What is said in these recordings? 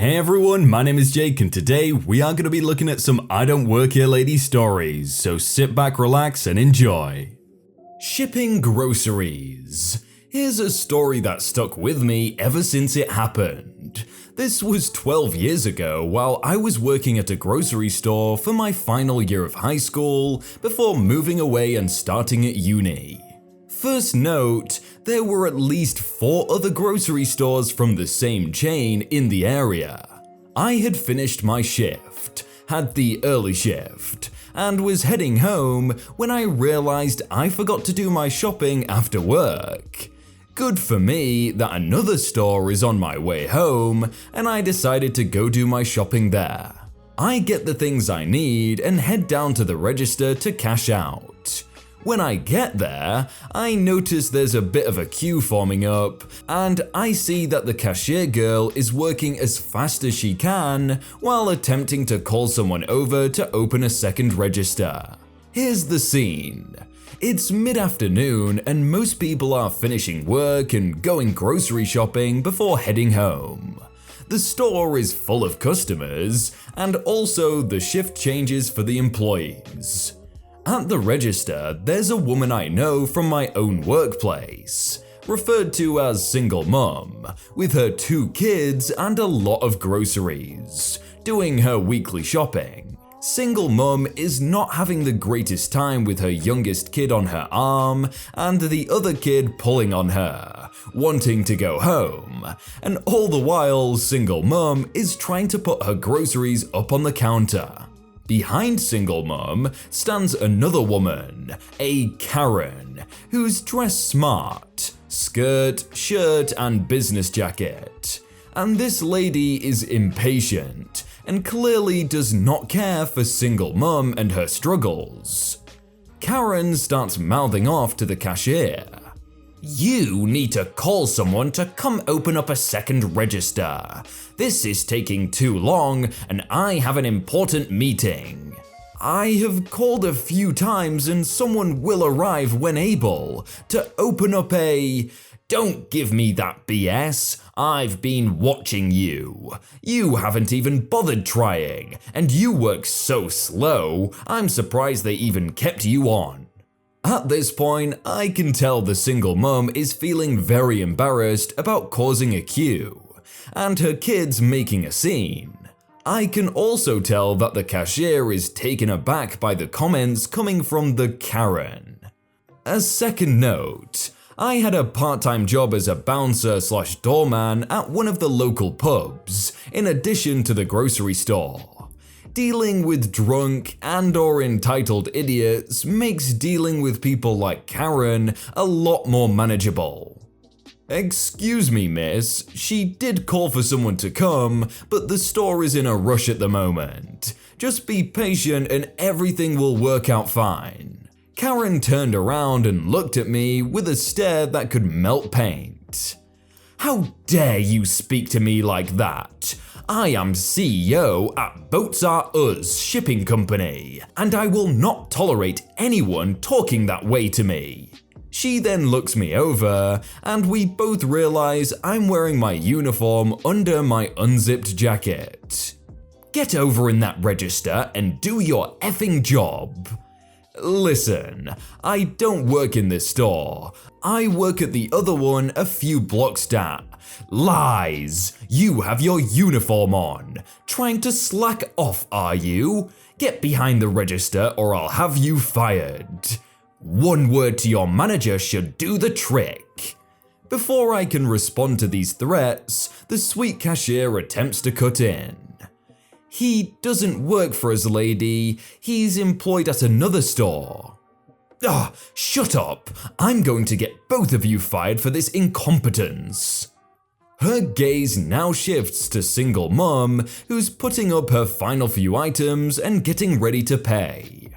Hey everyone, my name is Jake and today we are going to be looking at some I Don't Work Here Lady stories, so sit back, relax and enjoy. Shipping groceries. Here's a story that stuck with me ever since it happened. This was 12 years ago while I was working at a grocery store for my final year of high school before moving away and starting at uni. First note, there were at least 4 other grocery stores from the same chain in the area. I had finished my shift, had the early shift, and was heading home when I realized I forgot to do my shopping after work. Good for me that another store is on my way home, and I decided to go do my shopping there. I get the things I need and head down to the register to cash out. When I get there, I notice there's a bit of a queue forming up, and I see that the cashier girl is working as fast as she can while attempting to call someone over to open a second register. Here's the scene. It's mid-afternoon and most people are finishing work and going grocery shopping before heading home. The store is full of customers, and also the shift changes for the employees. At the register, there's a woman I know from my own workplace, referred to as single mom, with her 2 kids and a lot of groceries, doing her weekly shopping. Single mom is not having the greatest time with her youngest kid on her arm and the other kid pulling on her, wanting to go home, and all the while single mom is trying to put her groceries up on the counter. Behind single mom stands another woman, a Karen, who's dressed smart, skirt, shirt and business jacket. And this lady is impatient and clearly does not care for single mom and her struggles. Karen starts mouthing off to the cashier. "You need to call someone to come open up a second register. This is taking too long and I have an important meeting." "I have called a few times and someone will arrive when able to open up a..." "Don't give me that BS. I've been watching you. You haven't even bothered trying, and you work so slow, I'm surprised they even kept you on." At this point, I can tell the single mom is feeling very embarrassed about causing a queue, and her kids making a scene. I can also tell that the cashier is taken aback by the comments coming from the Karen. A second note, I had a part-time job as a bouncer/doorman at one of the local pubs, in addition to the grocery store. Dealing with drunk and/or entitled idiots makes dealing with people like Karen a lot more manageable. "Excuse me, miss, she did call for someone to come, but the store is in a rush at the moment. Just be patient and everything will work out fine." Karen turned around and looked at me with a stare that could melt paint. "How dare you speak to me like that? I am CEO at Boats Are Us Shipping Company, and I will not tolerate anyone talking that way to me." She then looks me over, and we both realize I'm wearing my uniform under my unzipped jacket. "Get over in that register and do your effing job." Listen, I don't work in this store. I work at the other one a few blocks down. Lies! You have your uniform on. Trying to slack off, are you? Get behind the register or I'll have you fired. One word to your manager should do the trick. Before I can respond to these threats, the sweet cashier attempts to cut in. "He doesn't work for us, lady. He's employed at another store." "Ah, shut up. I'm going to get both of you fired for this incompetence." Her gaze now shifts to single mom, who's putting up her final few items and getting ready to pay.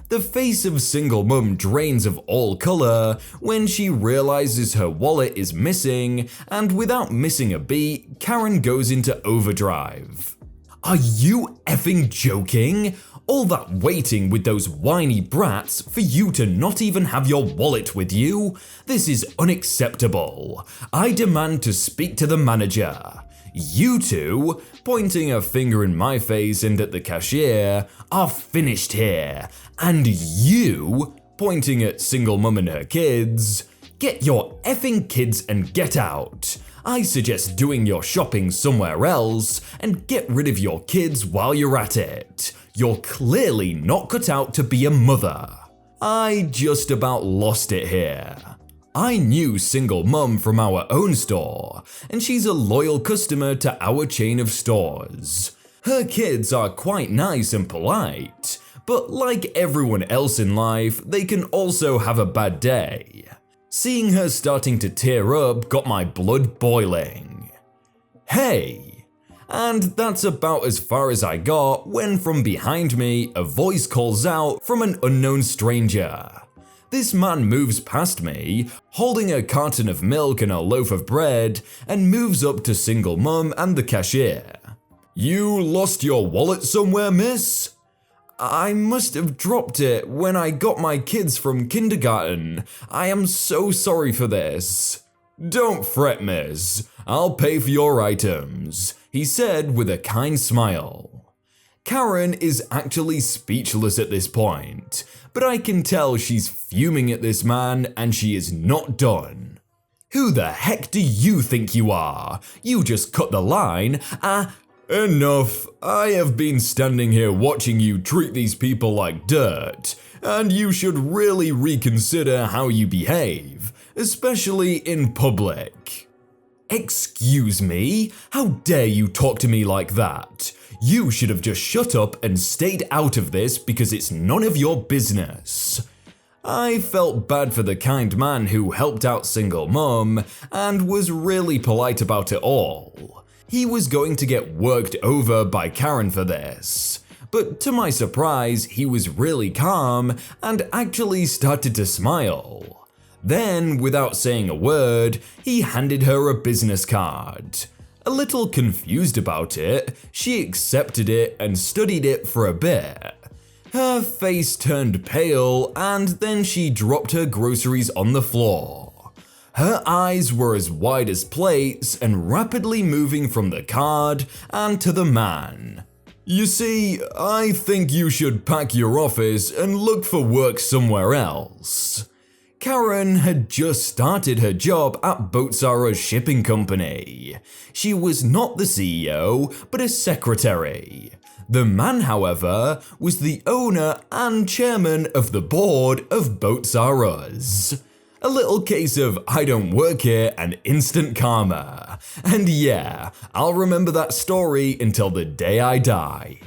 The face of single mom drains of all color when she realizes her wallet is missing, and without missing a beat, Karen goes into overdrive. "Are you effing joking? All that waiting with those whiny brats for you to not even have your wallet with you? This is unacceptable. I demand to speak to the manager. You two, pointing a finger in my face and at the cashier, are finished here. And you, pointing at single mum and her kids, get your effing kids and get out. I suggest doing your shopping somewhere else and get rid of your kids while you're at it. You're clearly not cut out to be a mother. I just about lost it here. I knew single mum from our own store, and she's a loyal customer to our chain of stores. Her kids are quite nice and polite, but like everyone else in life, they can also have a bad day. Seeing her starting to tear up got my blood boiling. Hey! And that's about as far as I got when from behind me a voice calls out from an unknown stranger. This man moves past me, holding a carton of milk and a loaf of bread, and moves up to single mum and the cashier. "You lost your wallet somewhere, miss?" "I must have dropped it when I got my kids from kindergarten. I am so sorry for this." "Don't fret, miss. I'll pay for your items," he said with a kind smile. Karen is actually speechless at this point, but I can tell she's fuming at this man and she is not done. "Who the heck do you think you are? You just cut the line. Enough. I have been standing here watching you treat these people like dirt, and you should really reconsider how you behave, especially in public." "Excuse me? How dare you talk to me like that? You should have just shut up and stayed out of this because it's none of your business." I felt bad for the kind man who helped out single mum and was really polite about it all. He was going to get worked over by Karen for this, but to my surprise, he was really calm and actually started to smile. Then, without saying a word, he handed her a business card. A little confused about it, she accepted it and studied it for a bit. Her face turned pale and then she dropped her groceries on the floor. Her eyes were as wide as plates and rapidly moving from the card and to the man. "You see, I think you should pack your office and look for work somewhere else." Karen had just started her job at Boatsara's shipping company. She was not the CEO, but a secretary. The man, however, was the owner and chairman of the board of Boatsara's. A little case of I don't work here and instant karma. And yeah, I'll remember that story until the day I die.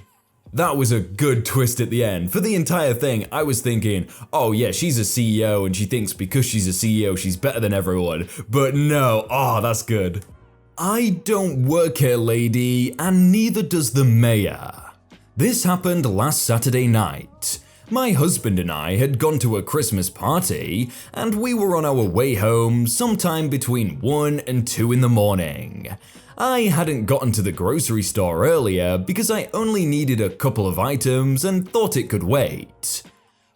That was a good twist at the end. For the entire thing, I was thinking, oh yeah, she's a CEO and she thinks because she's a CEO, she's better than everyone. But no, that's good. I don't work here, lady, and neither does the mayor. This happened last Saturday night. My husband and I had gone to a Christmas party, and we were on our way home sometime between 1 and 2 in the morning. I hadn't gotten to the grocery store earlier because I only needed a couple of items and thought it could wait.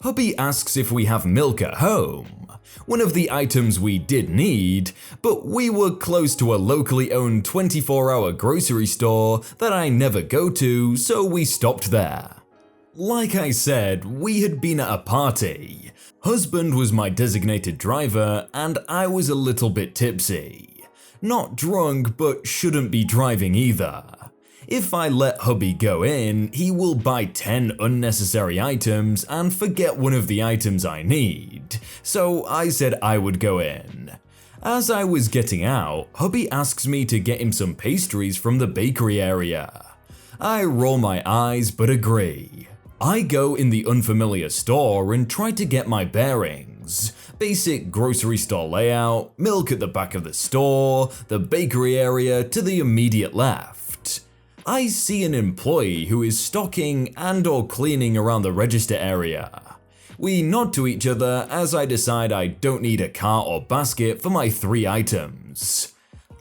Hubby asks if we have milk at home, one of the items we did need, but we were close to a locally owned 24-hour grocery store that I never go to, so we stopped there. Like I said, we had been at a party. Husband was my designated driver and I was a little bit tipsy. Not drunk, but shouldn't be driving either. If I let hubby go in, he will buy 10 unnecessary items and forget one of the items I need, so I said I would go in. As I was getting out, hubby asks me to get him some pastries from the bakery area. I roll my eyes but agree. I go in the unfamiliar store and try to get my bearings. Basic grocery store layout, milk at the back of the store, the bakery area to the immediate left. I see an employee who is stocking and/or cleaning around the register area. We nod to each other as I decide I don't need a cart or basket for my 3 items.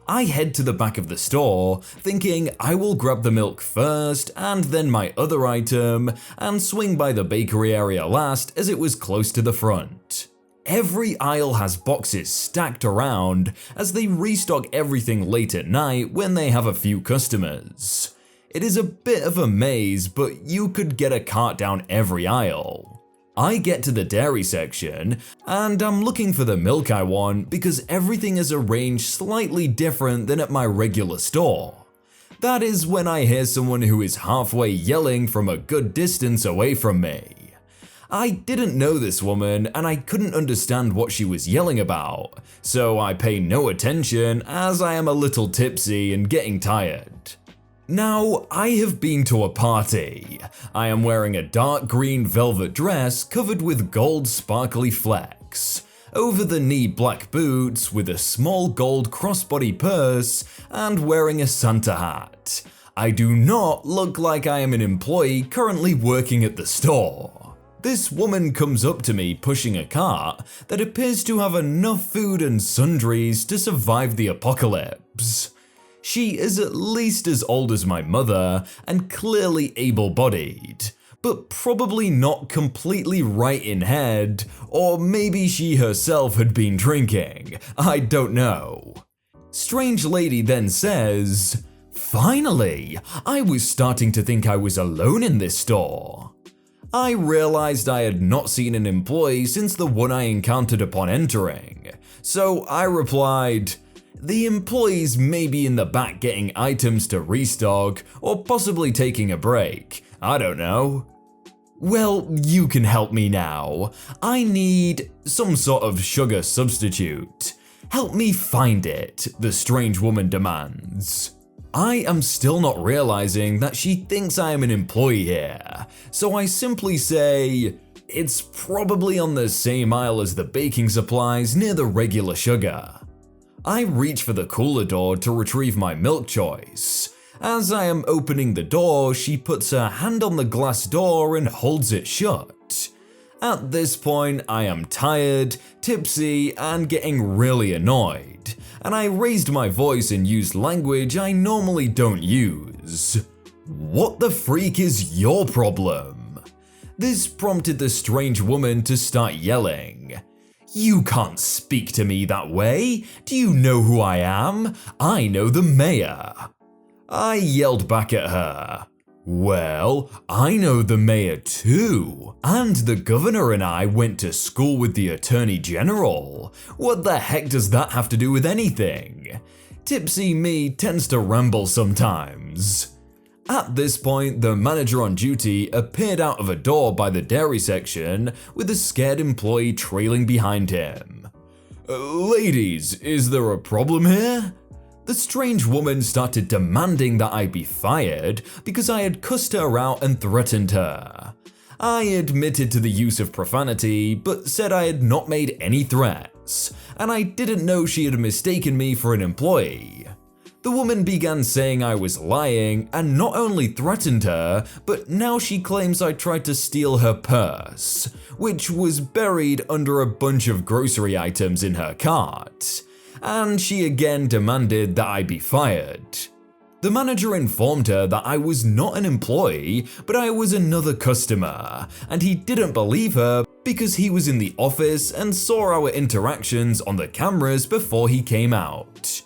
I head to the back of the store, thinking I will grab the milk first and then my other item, and swing by the bakery area last as it was close to the front. Every aisle has boxes stacked around as they restock everything late at night when they have a few customers. It is a bit of a maze, but you could get a cart down every aisle. I get to the dairy section, and I'm looking for the milk I want because everything is arranged slightly different than at my regular store. That is when I hear someone who is halfway yelling from a good distance away from me. I didn't know this woman and I couldn't understand what she was yelling about, so I pay no attention as I am a little tipsy and getting tired. Now, I have been to a party. I am wearing a dark green velvet dress covered with gold sparkly flecks, over-the-knee black boots with a small gold crossbody purse, and wearing a Santa hat. I do not look like I am an employee currently working at the store. This woman comes up to me pushing a cart that appears to have enough food and sundries to survive the apocalypse. She is at least as old as my mother and clearly able-bodied, but probably not completely right in head, or maybe she herself had been drinking, I don't know. Strange lady then says, "Finally, I was starting to think I was alone in this store." I realized I had not seen an employee since the one I encountered upon entering, so I replied, "The employees may be in the back getting items to restock or possibly taking a break, I don't know." "Well, you can help me now. I need some sort of sugar substitute. Help me find it," the strange woman demands. I am still not realizing that she thinks I am an employee here, so I simply say, "It's probably on the same aisle as the baking supplies near the regular sugar." I reach for the cooler door to retrieve my milk choice. As I am opening the door, she puts her hand on the glass door and holds it shut. At this point, I am tired, tipsy, and getting really annoyed, and I raised my voice and used language I normally don't use. "What the freak is your problem?" This prompted the strange woman to start yelling. "You can't speak to me that way. Do you know who I am? I know the mayor." I yelled back at her, "Well, I know the mayor too, and the governor and I went to school with the attorney general. What the heck does that have to do with anything?" Tipsy me tends to ramble sometimes. At this point, the manager on duty appeared out of a door by the dairy section with a scared employee trailing behind him. "Ladies, is there a problem here?" The strange woman started demanding that I be fired because I had cussed her out and threatened her. I admitted to the use of profanity, but said I had not made any threats, and I didn't know she had mistaken me for an employee. The woman began saying I was lying and not only threatened her, but now she claims I tried to steal her purse, which was buried under a bunch of grocery items in her cart. And she again demanded that I be fired. The manager informed her that I was not an employee, but I was another customer, and he didn't believe her because he was in the office and saw our interactions on the cameras before he came out.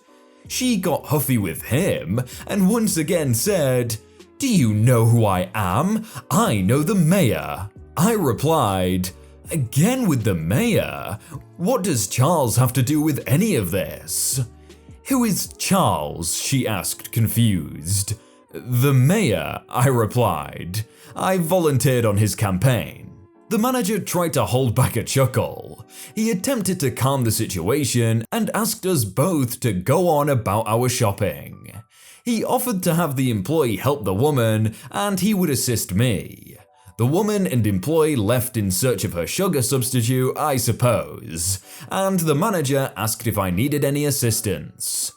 She got huffy with him and once again said, "Do you know who I am? I know the mayor." I replied, "Again with the mayor? What does Charles have to do with any of this?" "Who is Charles?" she asked, confused. "The mayor," I replied. I volunteered on his campaign. The manager tried to hold back a chuckle. He attempted to calm the situation and asked us both to go on about our shopping. He offered to have the employee help the woman and he would assist me. The woman and employee left in search of her sugar substitute, I suppose, and the manager asked if I needed any assistance.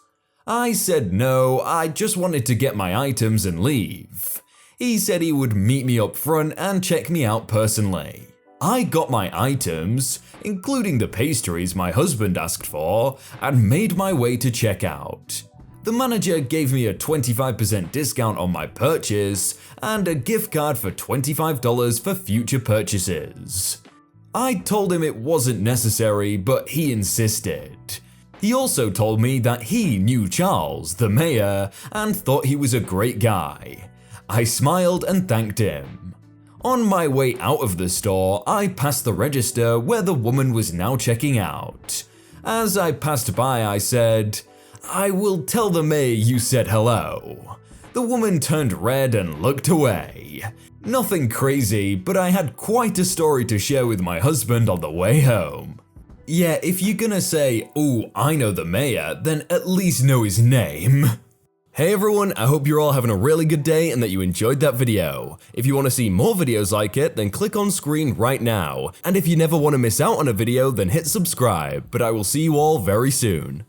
I said no, I just wanted to get my items and leave. He said he would meet me up front and check me out personally. I got my items, including the pastries my husband asked for, and made my way to checkout. The manager gave me a 25% discount on my purchase and a gift card for $25 for future purchases. I told him it wasn't necessary, but he insisted. He also told me that he knew Charles, the mayor, and thought he was a great guy. I smiled and thanked him. On my way out of the store, I passed the register where the woman was now checking out. As I passed by, I said, "I will tell the mayor you said hello." The woman turned red and looked away. Nothing crazy, but I had quite a story to share with my husband on the way home. Yeah, if you're gonna say, "Ooh, I know the mayor," then at least know his name. Hey everyone, I hope you're all having a really good day and that you enjoyed that video. If you want to see more videos like it, then click on screen right now. And if you never want to miss out on a video, then hit subscribe. But I will see you all very soon.